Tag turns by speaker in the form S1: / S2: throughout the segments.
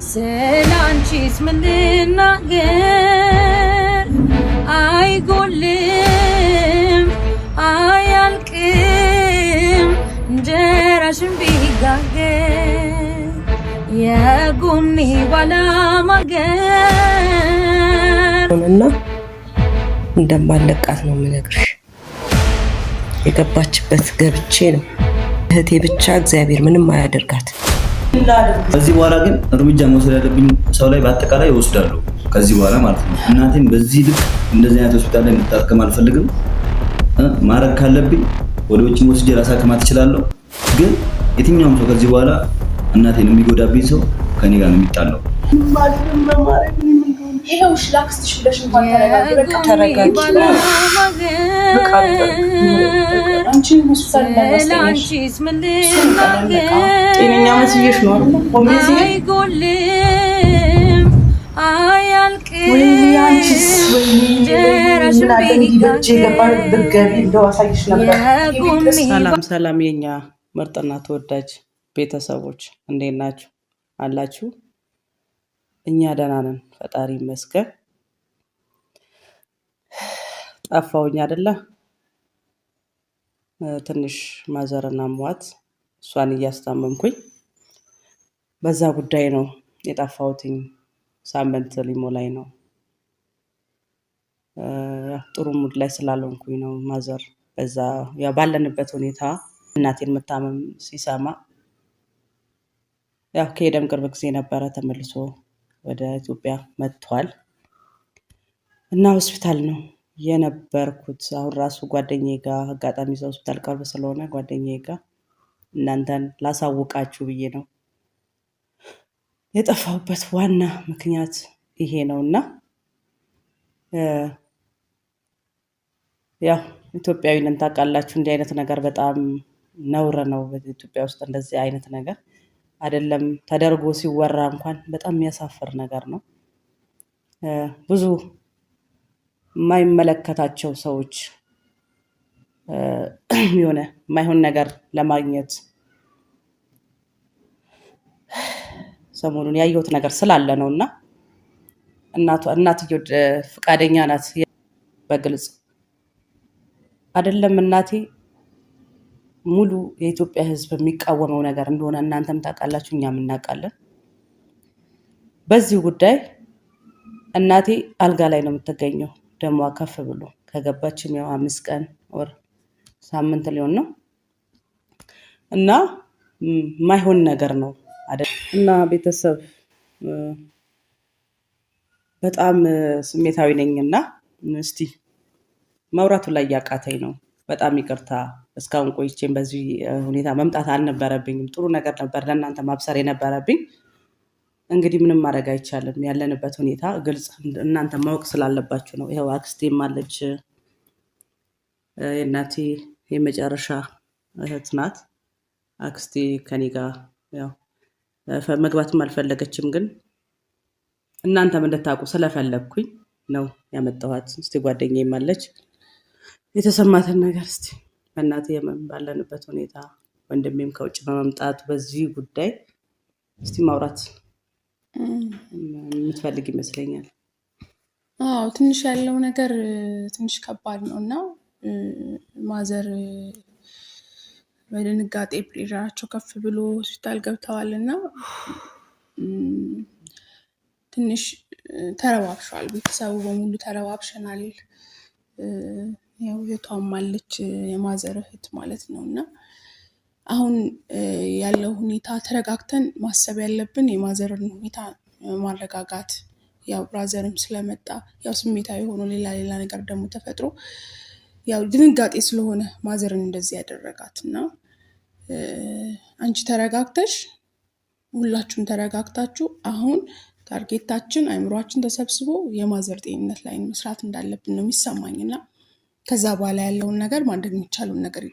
S1: ስላንቺስ ምን ልናገር? አይጎልም አያልቅም እንጀራሽን ቢጋገር የጎኔ ባላማገር
S2: እና እንደማለቃት ነው የምነግርሽ። የገባችበት ገብቼ ነው እህቴ ብቻ እግዚአብሔር ምንም አያደርጋት።
S3: ከዚህ በኋላ ግን እርምጃ መውሰድ ያለብኝ ሰው ላይ በአጠቃላይ ይወስዳሉ። ከዚህ በኋላ ማለት ነው። እናቴን በዚህ ልክ እንደዚህ አይነት ሆስፒታል ላይ እንድታከም አልፈልግም። ማረግ ካለብኝ ወደ ውጭ ወስጄ ራሳከማት እችላለሁ። ግን የትኛውም ሰው ከዚህ በኋላ እናቴን የሚጎዳብኝ ሰው ከኔ ጋር ነው የሚጣለው።
S4: ይሄውሽ ላክስትሽ ብለሽ እንኳን ተረጋጊ። አንቺ ሆስፒታል
S1: ስላንቺስ ምን ልናገር?
S4: ጤነኛ መስዬሽ ነው
S1: አይጎልም አያልቅም እንጀራሽን
S2: ሰላም ሰላም፣ የኛ ምርጥና ተወዳጅ ቤተሰቦች እንዴት ናችሁ? አላችሁ? እኛ ደህና ነን፣ ፈጣሪ ይመስገን። ጠፋሁኝ አይደለ? ትንሽ ማዘርና ሟት እሷን እያስታመምኩኝ በዛ ጉዳይ ነው የጠፋሁትኝ። ሳምንት ሊሞላኝ ነው። ጥሩ ሙድ ላይ ስላልሆንኩኝ ነው። ማዘር በዛ ያው ባለንበት ሁኔታ እናቴን መታመም ሲሰማ ያው ከሄደም ቅርብ ጊዜ ነበረ፣ ተመልሶ ወደ ኢትዮጵያ መጥቷል እና ሆስፒታል ነው የነበርኩት። አሁን ራሱ ጓደኛዬ ጋር አጋጣሚ እዛ ሆስፒታል ቅርብ ስለሆነ ጓደኛዬ ጋር እናንተን ላሳውቃችሁ ብዬ ነው። የጠፋሁበት ዋና ምክንያት ይሄ ነው እና ያው ኢትዮጵያዊ ነን ታውቃላችሁ። እንዲህ አይነት ነገር በጣም ነውር ነው። በኢትዮጵያ ውስጥ እንደዚህ አይነት ነገር አይደለም ተደርጎ ሲወራ እንኳን በጣም የሚያሳፍር ነገር ነው። ብዙ የማይመለከታቸው ሰዎች የሆነ የማይሆን ነገር ለማግኘት ሰሞኑን ያየሁት ነገር ስላለ ነው እና እናትየው ፈቃደኛ ናት። በግልጽ አይደለም እናቴ ሙሉ የኢትዮጵያ ሕዝብ የሚቃወመው ነገር እንደሆነ እናንተም ታውቃላችሁ፣ እኛም እናውቃለን። በዚህ ጉዳይ እናቴ አልጋ ላይ ነው የምትገኘው። ደሟ ከፍ ብሎ ከገባችም ያው 5 ቀን ወር ሳምንት ሊሆን ነው እና ማይሆን ነገር ነው አይደል? እና ቤተሰብ በጣም ስሜታዊ ነኝና እስቲ ማውራቱ ላይ ያቃተኝ ነው። በጣም ይቅርታ። እስካሁን ቆይቼም በዚህ ሁኔታ መምጣት አልነበረብኝም። ጥሩ ነገር ነበር ለእናንተ ማብሰር የነበረብኝ። እንግዲህ ምንም ማድረግ አይቻልም። ያለንበት ሁኔታ ግልጽ እናንተ ማወቅ ስላለባችሁ ነው። ይኸው አክስቴም አለች። የእናቴ የመጨረሻ እህት ናት አክስቴ። ከኔ ጋር ያው መግባትም አልፈለገችም፣ ግን እናንተም እንድታውቁ ስለፈለግኩኝ ነው ያመጣኋት። እስቲ ጓደኛዬም አለች፣ የተሰማትን ነገር እስቲ በእናቴ ባለንበት ሁኔታ ወንድሜም ከውጭ በመምጣቱ በዚህ ጉዳይ እስቲ ማውራት የምትፈልግ ይመስለኛል።
S4: አዎ ትንሽ ያለው ነገር ትንሽ ከባድ ነው እና ማዘር በድንጋጤ ፕሬሸራቸው ከፍ ብሎ ሆስፒታል ገብተዋል እና ትንሽ ተረባብሸዋል። ቤተሰቡ በሙሉ ተረባብሸናል። ያው እህቷም አለች፣ የማዘር እህት ማለት ነው እና አሁን ያለው ሁኔታ ተረጋግተን ማሰብ ያለብን የማዘርን ሁኔታ ማረጋጋት። ያው ብራዘርም ስለመጣ ያው ስሜታዊ ሆኖ ሌላ ነገር ደግሞ ተፈጥሮ ያው ድንጋጤ ስለሆነ ማዘርን እንደዚህ ያደረጋት እና አንቺ ተረጋግተሽ ሁላችሁም ተረጋግታችሁ አሁን ታርጌታችን አይምሯችን ተሰብስቦ የማዘር ጤንነት ላይ መስራት እንዳለብን ነው የሚሰማኝና ከዛ በኋላ ያለውን ነገር ማድረግ የሚቻለውን ነገር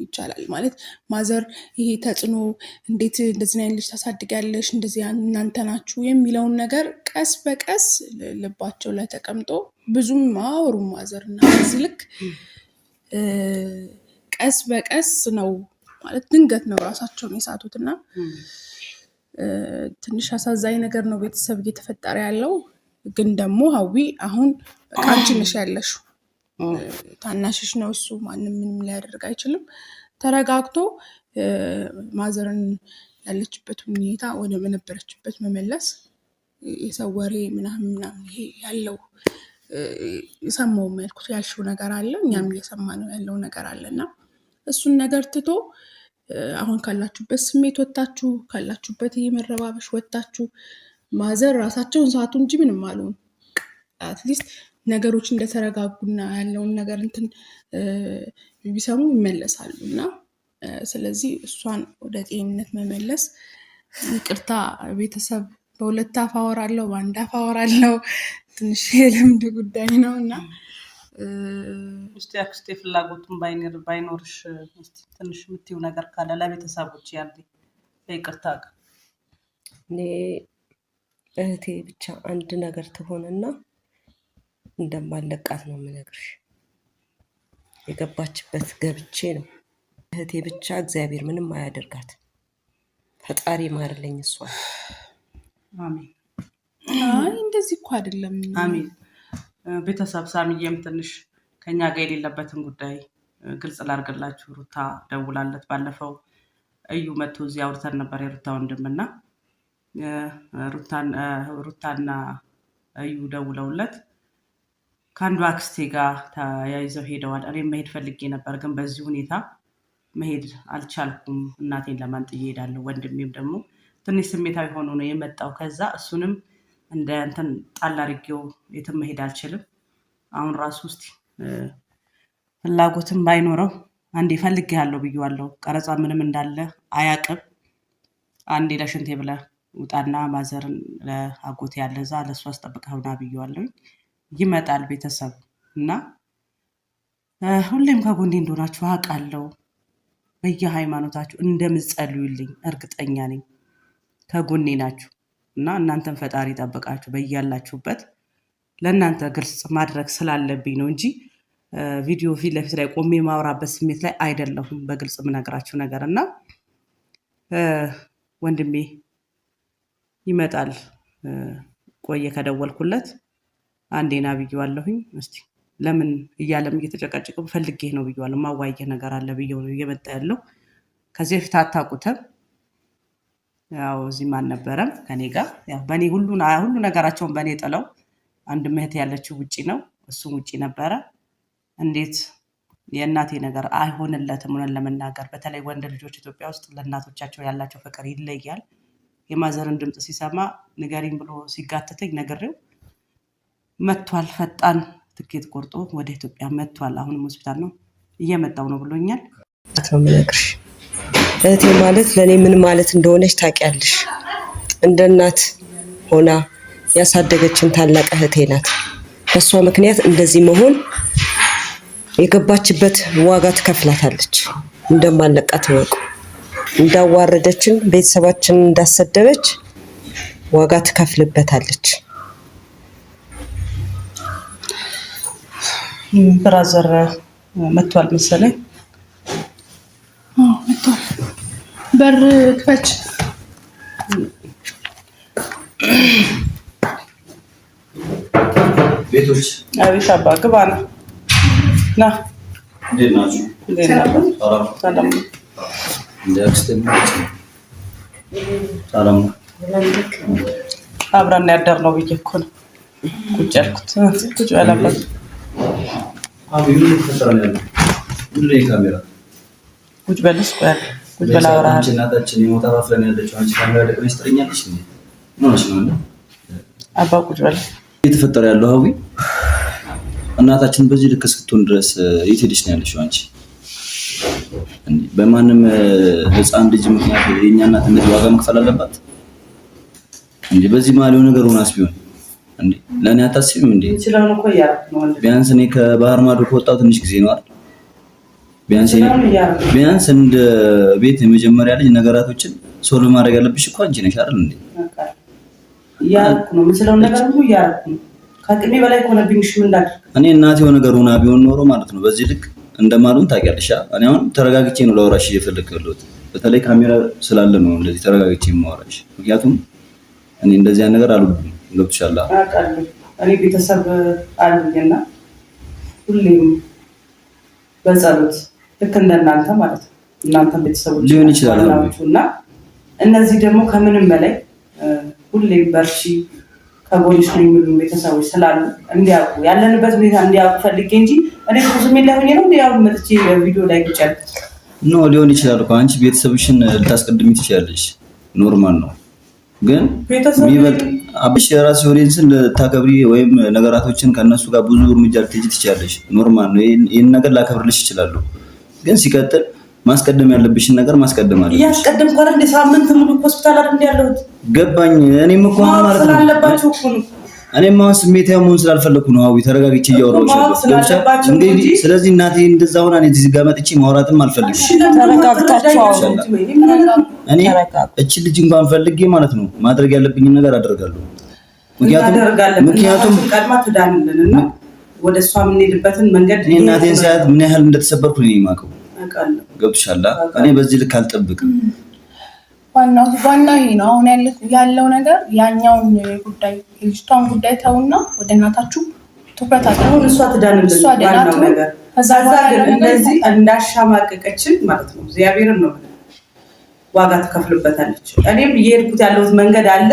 S4: ይቻላል። ማለት ማዘር ይሄ ተጽዕኖ እንዴት እንደዚህ አይነት ልጅ ታሳድጋለሽ እንደዚህ እናንተ ናችሁ የሚለውን ነገር ቀስ በቀስ ልባቸው ላይ ተቀምጦ ብዙም ማወሩ ማዘር እና በዚህ ልክ ቀስ በቀስ ነው ማለት ድንገት ነው ራሳቸውን የሳቱትና ትንሽ አሳዛኝ ነገር ነው ቤተሰብ እየተፈጠረ ያለው። ግን ደግሞ ሀዊ አሁን በቃ አንቺ ነሽ ያለሽው፣ ታናሽሽ ነው እሱ፣ ማንም ምንም ሊያደርግ አይችልም። ተረጋግቶ ማዘርን ያለችበት ሁኔታ ወደ ነበረችበት መመለስ፣ የሰው ወሬ ምናምን ይሄ ያለው የሰማው መልኩ ያልሽው ነገር አለ፣ እኛም እየሰማነው ያለው ነገር አለና እሱን ነገር ትቶ አሁን ካላችሁበት ስሜት ወጣችሁ፣ ካላችሁበት የመረባበሽ ወጣችሁ፣ ማዘር ራሳቸውን ሳቱ እንጂ ምንም አልሆኑ። አትሊስት ነገሮች እንደተረጋጉና ያለውን ነገር እንትን ቢሰሙ ይመለሳሉ እና ስለዚህ እሷን ወደ ጤንነት መመለስ። ይቅርታ ቤተሰብ በሁለት አፍ አወራለሁ በአንድ አፍ አወራለሁ፣ ትንሽ የልምድ ጉዳይ ነው እና
S2: እስቲ አክስቴ ፍላጎቱን ባይኖርሽ ትንሽ የምትይው ነገር ካለ ለቤተሰቦች ያንዴ በይቅርታ
S5: እኔ እህቴ ብቻ አንድ ነገር ትሆንና እንደማለቃት ነው የምነግርሽ። የገባችበት ገብቼ ነው። እህቴ ብቻ እግዚአብሔር ምንም አያደርጋት፣ ፈጣሪ ማርልኝ እሷን።
S2: አሜን።
S4: አይ እንደዚህ እኮ አይደለም።
S2: አሜን። ቤተሰብ ሳሚዬም ትንሽ ከኛ ጋር የሌለበትን ጉዳይ ግልጽ ላድርግላችሁ። ሩታ ደውላለት ባለፈው እዩ መጥቶ እዚህ አውርተን ነበር። የሩታ ወንድምና ሩታና እዩ ደውለውለት ከአንዱ አክስቴ ጋር ተያይዘው ሄደዋል። እኔም መሄድ ፈልጌ ነበር፣ ግን በዚህ ሁኔታ መሄድ አልቻልኩም። እናቴን ለማን ጥዬ እሄዳለሁ? ወንድሜም ደግሞ ትንሽ ስሜታዊ ሆኖ ነው የመጣው። ከዛ እሱንም እንደ እንትን ጣል አድርጌው የትም መሄድ አልችልም። አሁን ራሱ ውስጥ ፍላጎትም ባይኖረው አንዴ ፈልጌያለሁ ብዬዋለሁ። ቀረጻ ምንም እንዳለ አያቅም። አንዴ ለሽንቴ ብለህ ውጣና ማዘርን ለአጎቴ ያለዛ ለእሱ አስጠብቀውና ብዬዋለሁ። ይመጣል ቤተሰብ እና ሁሌም ከጎኔ እንደሆናችሁ አውቃለሁ። በየሃይማኖታችሁ እንደምትጸልዩልኝ እርግጠኛ ነኝ። ከጎኔ ናችሁ እና እናንተን ፈጣሪ ጠብቃችሁ በያላችሁበት። ለእናንተ ግልጽ ማድረግ ስላለብኝ ነው እንጂ ቪዲዮ ፊት ለፊት ላይ ቆሜ ማውራበት ስሜት ላይ አይደለሁም። በግልጽ የምነግራችሁ ነገር እና ወንድሜ ይመጣል። ቆየ ከደወልኩለት አንዴና ብዬዋለሁኝ። እስቲ ለምን እያለም እየተጨቃጨቀ ፈልጌ ነው ብዬዋለሁ። ማዋየ ነገር አለ ብዬው ነው እየመጣ ያለው። ከዚህ በፊት አታውቁትም። ያው እዚህም አልነበረም ከኔ ጋር። ያው በእኔ ሁሉ ነገራቸውን በእኔ ጥለው አንድ እህት ያለችው ውጪ ነው፣ እሱም ውጪ ነበረ። እንዴት የእናቴ ነገር አይሆንለትም? ሆነን ለመናገር በተለይ ወንድ ልጆች ኢትዮጵያ ውስጥ ለእናቶቻቸው ያላቸው ፍቅር ይለያል። የማዘርን ድምፅ ሲሰማ ንገሪኝ ብሎ ሲጋተተኝ ነግሬው መጥቷል። ፈጣን ትኬት ቆርጦ ወደ ኢትዮጵያ መጥቷል። አሁንም ሆስፒታል ነው እየመጣው ነው ብሎኛል።
S5: ነው የምነግርሽ። እህቴ ማለት ለእኔ ምን ማለት እንደሆነች ታውቂያለሽ። እንደ እናት ሆና ያሳደገችን ታላቅ እህቴ ናት። በእሷ ምክንያት እንደዚህ መሆን የገባችበት ዋጋ ትከፍላታለች። እንደማለቃት ወቁ። እንዳዋረደችን ቤተሰባችንን እንዳሰደበች ዋጋ ትከፍልበታለች።
S2: ብራዘር መጥቷል መሰለኝ።
S4: መጥቷል። በር ክፈች።
S3: ቤቶች
S2: አቤት አባ ግባ ነው ና።
S3: እንዴት ናችሁ?
S2: ሰላም
S3: ሰላም።
S2: አብረን ያደር ነው ብዬ እኮ ነው ቁጭ ያልኩት። ቁጭ ያለበት
S3: ካሜራ
S2: ቁጭ በልስ ቁጭ በላ ወራ
S3: እናታችን የሞታ ባፍለን ያለችው አንቺ ካሜራ ለቀመስ ትረኛለሽ እንዴ? ምንሽ ነው
S2: አባ ቁጭ በል።
S3: እየተፈጠረ ያለው ሀዊ እናታችን በዚህ ልክ እስክትሆን ድረስ የት ሄደሽ ነው ያለሽው አንቺ? በማንም ህፃን ልጅ ምክንያት የኛ እናት እንደዚህ ዋጋ መክፈል አለባት እንዴ? በዚህ መሀል የሆነ ነገር ሆናስ ቢሆን እንዴ ለእኔ አታስቢም እንዴ?
S2: ይችላል እኮ ያልኩ ነው።
S3: ቢያንስ እኔ ከባህር ማዶ ከወጣሁ ትንሽ ጊዜ ነው አይደል? ቢያንስ እንደ ቤት የመጀመሪያ ልጅ ነገራቶችን ሶልቭ ማድረግ ያለብሽ እኮ አንቺ ነሽ አይደል እንዴ?
S2: ያልኩ ነው የምችለው ነገር ሁሉ ያልኩ ነው። ከአቅሜ በላይ ሆነብኝ። ምን እንዳደርግ
S3: እኔ እናቴ የሆነ ነገር ሆና ቢሆን ኖሮ ማለት ነው በዚህ ልክ እንደማሉን ታውቂያለሽ። እኔ አሁን ተረጋግቼ ነው ላወራሽ እየፈለግኩ ያለሁት። በተለይ ካሜራ ስላለ ነው እንደዚህ ተረጋግቼ የማወራሽ። ምክንያቱም እኔ እንደዚህ አይነት ነገር አልወድም። ገብቶሻል?
S2: አውቃለሁ። እኔ ቤተሰብ አሉኝና ሁሌም በጸሎት ልክ እንደናንተ ማለት ነው። እናንተም ቤተሰቦች
S3: ሊሆን ይችላል
S2: እና እነዚህ ደግሞ ከምንም በላይ ሁሌም በርቺ ከጎንሽ ነው የሚሉ ቤተሰቦች ስላሉ እንዲያውቁ ያለንበት ሁኔታ እንዲያውቁ ፈልጌ እንጂ እኔ ስሜት ላይ ሆኜ ነው ያው መጥቼ ቪዲዮ ላይ ብቻል
S3: ነው ሊሆን ይችላል እኮ አንቺ ቤተሰብሽን ልታስቀድሚ ትችያለሽ። ኖርማል ነው። ግን የሚበልጥ አብሽ የራስሽ ኦዲየንስን ልታከብሪ ወይም ነገራቶችን ከነሱ ጋር ብዙ እርምጃ ልትሄጂ ትችያለሽ። ኖርማል ነው። ይሄን ነገር ላከብርልሽ ይችላል። ግን ሲቀጥል ማስቀደም ያለብሽን ነገር ማስቀደም አለብሽ።
S2: ያስቀደም ቆረ እንደ ሳምንት ሙሉ ሆስፒታል አይደል ያለሁት
S3: ገባኝ። እኔም እኮ ማለት ነው
S2: ስላለባችሁ እኮ ነው።
S3: እኔም አሁን ስሜታዊ መሆን ስላልፈለኩ ነው። አዊ ተረጋግቼ እያወራሁሽ ነው እንግዲህ። ስለዚህ እናቴ እንደዛ ሆና እኔ እዚህ ጋር መጥቼ ማውራትም አልፈልግም።
S5: ተረጋግታችሁ
S3: እኔ እቺ ልጅ እንኳን ፈልጌ ማለት ነው ማድረግ ያለብኝን ነገር አደርጋለሁ። ምክንያቱም
S2: ቀድማ ትዳንልንና ወደ እሷ የምንሄድበትን መንገድ
S3: እናቴን ሳያት ምን ያህል እንደተሰበርኩ ነው የማውቀው። ገብቶሻል? እኔ በዚህ ልክ አልጠብቅም።
S4: ዋናው ይሄ ነው። አሁን ያለው ነገር ያኛውን ጉዳይ ልጅቷን ጉዳይ ተውና ወደ እናታችሁ ትኩረት አድርጉ። እሷ ትዳንልን ዋናው ነገር። ከዛ ግን እንደዚህ እንዳሻማቀቀችን ማለት ነው እግዚአብሔርን ነው ዋጋ ትከፍልበታለች። እኔም እየሄድኩት ያለሁት መንገድ አለ።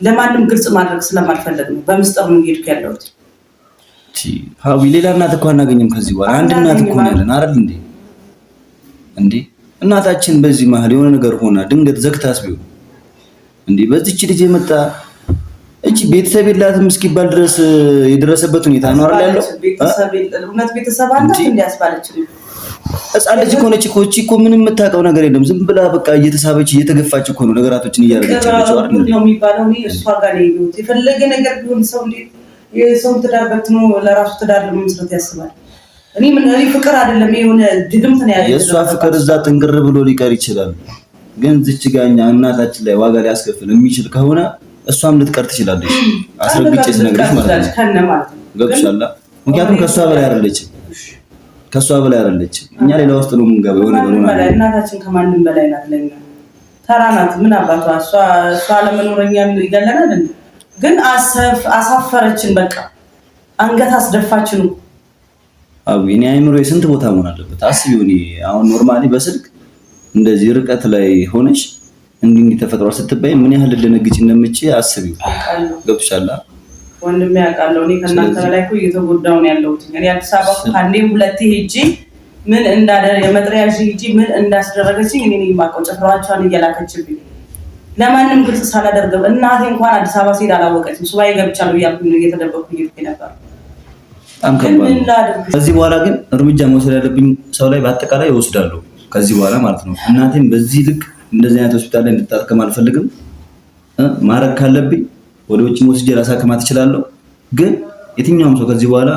S4: ለማንም ግልጽ ማድረግ ስለማልፈልግ ነው በምስጢር ነው እየሄድኩ ያለሁት።
S3: ሀዊ ሌላ እናት እኮ አናገኝም ከዚህ በኋላ አንድ እናት እኮ ነው ያለን አይደል እንዴ? እናታችን በዚህ መሀል የሆነ ነገር ሆና ድንገት ዘግታስ ቢሆን እንዴ በዚህች ልጅ የመጣ እቺ ቤተሰብ የላትም እስኪባል ድረስ የደረሰበት ሁኔታ ነው አይደል ያለው?
S2: ቤተሰብ አላት እንዲያስባለች
S3: ህፃን ልጅ ሆነች እኮ እቺ እኮ ምንም የምታውቀው ነገር የለም። ዝም ብላ በቃ እየተሳበች እየተገፋች እኮ ነው ነገራቶችን እያደረገች ያለችው አይደል ነው
S2: የሚባለው። እሷ ጋር ነው የፈለገ ነገር ቢሆን ሰው እንዴ የሰው ትዳር በትኖ ለራሱ ትዳር ለመመስረት ያስባል። እኔ ፍቅር አይደለም የሆነ ድግምት ነው ያለው።
S3: የእሷ ፍቅር እዛ ጥንቅር ብሎ ሊቀር ይችላል። ግን እዚች ጋኛ እናታችን ላይ ዋጋ ሊያስከፍል የሚችል ከሆነ እሷም ልትቀር ትችላለች። አስረግጬ ስነግርሽ ማለት ነው። ገብቶሻል? ምክንያቱም ከሷ በላይ አይደለችም። እኛ ሌላ ውስጥ ነው የምንገባው። የሆነ ነገር ነው።
S2: እናታችን ከማንም በላይ ናት። ለኛ ተራ ናት። ምን አባቷ እሷ ለመኖረኛም ይገለናል። ግን አሳፈረችን። በቃ አንገት አስደፋችን።
S3: እኔ አይምሮ የስንት ቦታ መሆን አለበት አስቢው። እኔ አሁን ኖርማሊ በስልክ እንደዚህ ርቀት ላይ ሆነሽ እንዲህ ተፈጥሯ ስትባይ ምን ያህል ልደነግጭ እንደምችል አስቢው። ገብቶሻል?
S2: ወንድሜ ያውቃለሁ። እኔ ከእናንተ በላይ እኮ እየተጎዳሁ ነው ያለሁት። እኔ አዲስ አበባ ከአንዴም ሁለቴ ሄጄ ምን የመጥሪያ ሄጄ ምን እንዳስደረገችኝ እኔ ነኝ የማውቀው። ጭፍራቿን እየላከችብኝ ለማንም ግልጽ ሳላደርገው እናቴ እንኳን አዲስ አበባ ሲሄድ አላወቀችም። ሱባኤ ገብቻለሁ እያልኩኝ ነው እየተደበቅኩ እየሄድኩኝ ነበር።
S3: በጣም ከባድ። ከዚህ በኋላ ግን እርምጃ መውሰድ ያለብኝ ሰው ላይ በአጠቃላይ እወስዳለሁ። ከዚህ በኋላ ማለት ነው እናቴን በዚህ ልክ እንደዚህ አይነት ሆስፒታል ላይ እንድታከም አልፈልግም። ማድረግ ካለብኝ ወደ ውጭ ወስጄ ላሳክማት እችላለሁ። ግን የትኛውም ሰው ከዚህ በኋላ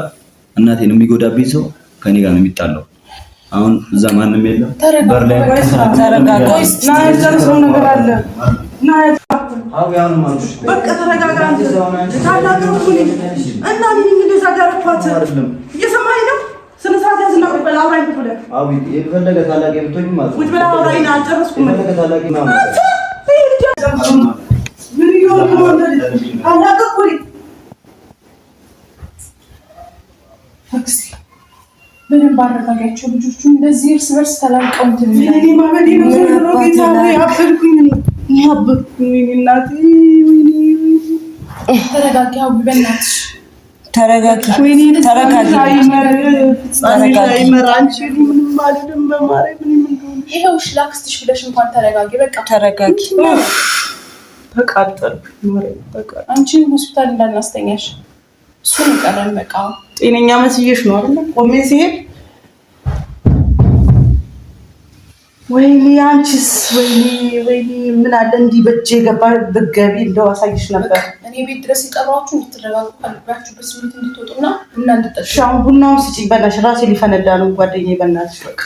S3: እናቴን የሚጎዳብኝ ሰው ከኔ ጋር ነው የሚጣለው። አሁን እዛ ማንም የለም። በር ላይ
S4: ምንም ባረጋጋቸው ልጆቹ እንደዚህ እርስ በርስ ተላቀው እንትን ተረጋጊ። በእናትሽ ተረጋጊ። ይኸውልሽ ላክስትሽ ብለሽ እንኳን ተረጋጊ። በቃ ተረጋጊ። አንቺን ሆስፒታል እንዳናስተኛሽ እሱን ይቀራል። በቃ
S2: ጤነኛ መስዬሽ ነው አይደል? ቆሜ ሲሄድ ወይኔ አንቺስ ወይኔ ምን አለ እንዲህ በእጄ ገባ ብትገቢ እንደው አሳይሽ ነበር።
S4: እኔ ቤት ድረስ የጠራችሁ እንድትረጋጉ ካልባችሁ በስሜት እንድትወጡና እና እንድትጠጡ።
S2: ሻም ቡናውን ስጪኝ በእናትሽ፣ ራሴ ሊፈነዳ ነው ጓደኛዬ። በእናትሽ በቃ